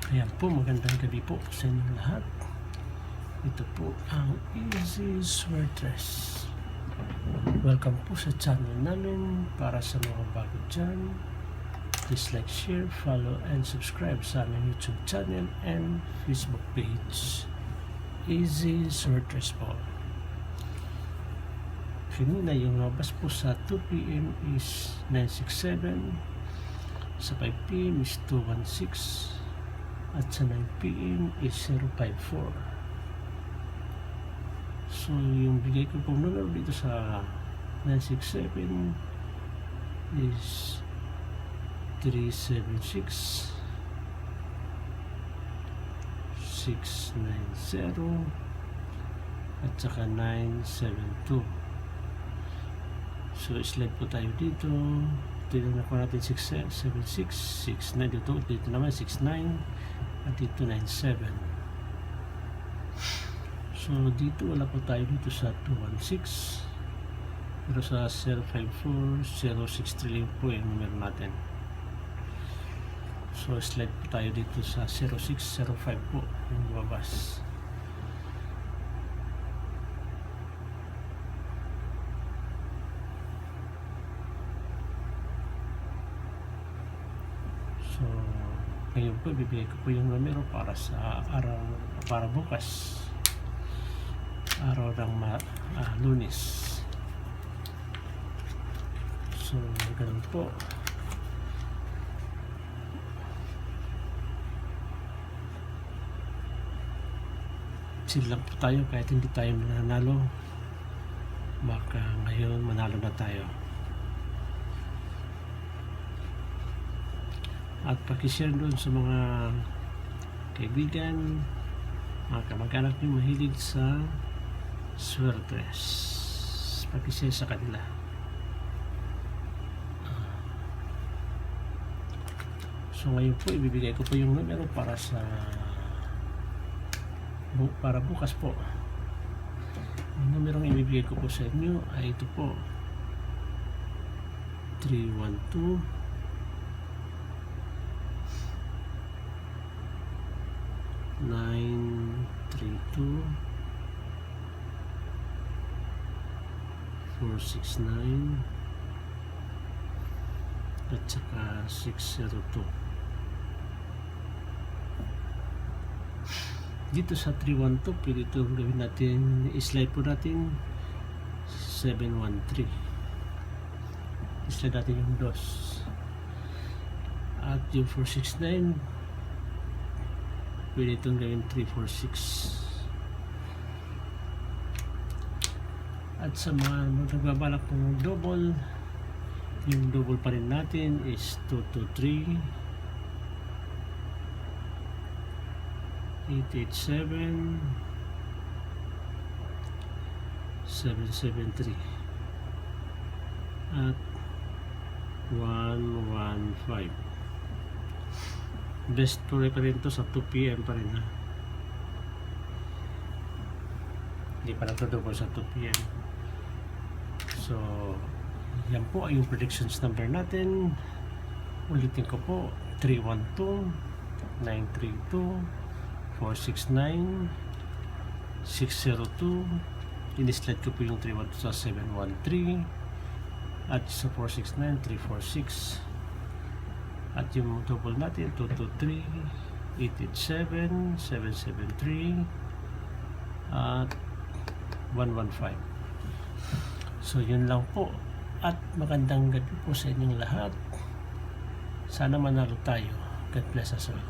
Ayan po, magandang gabi po sa inyong lahat. Ito po ang Easy Sweatress. Welcome po sa channel namin. Para sa mga bago dyan, please like, share, follow, and subscribe sa aming YouTube channel and Facebook page. Easy Sweatress po. Kanina yung nabas po sa 2 PM is 967, sa 5 PM is 216, at sa 9 PM is 054. So yung bigay ko pong numero dito sa 967 is 376 690 at saka 972. So slide po tayo dito. Dito na po natin 676, 692, dito naman 69, at dito 97. So dito wala po tayo dito sa 216, pero sa 054, 063 po yung numero natin. So slide po tayo dito sa 0605 po yung lumabas. So, ngayon po, bibigay ko po yung numero para sa araw, para bukas. Araw ng Lunes. So, ganun po. Chill lang po tayo kahit hindi tayo mananalo. Baka ngayon manalo na tayo. At pakishare doon sa mga kaibigan, mga kamag-anak nyo mahilig sa sweatress. Pakishare sa kanila. So ngayon po ibibigay ko po yung numero para sa bukas po. Yung numerong ibibigay ko po sa inyo ay ito po, 312 932 469 at saka 602. Dito sa 312 pwede ito gawin natin, slide po natin 713, slide natin yung DOS, at yung 469 pwede itong gawin 346. At sa mga nagbabalak ng double, yung double pa rin natin is 223 887 773 at 115. Best to pa rin to sa 2 PM pa rin, ha. Hindi pa lang to double sa 2 PM. So yan po ay yung predictions number natin. Ulitin ko po, 312 932 469 602. In-slide ko po yung 312 sa 713 at sa 469 346. At yung double natin 223 887 773 at 115. So yun lang po, at magandang gabi po sa inyong lahat. Sana manalo tayo. God bless us all.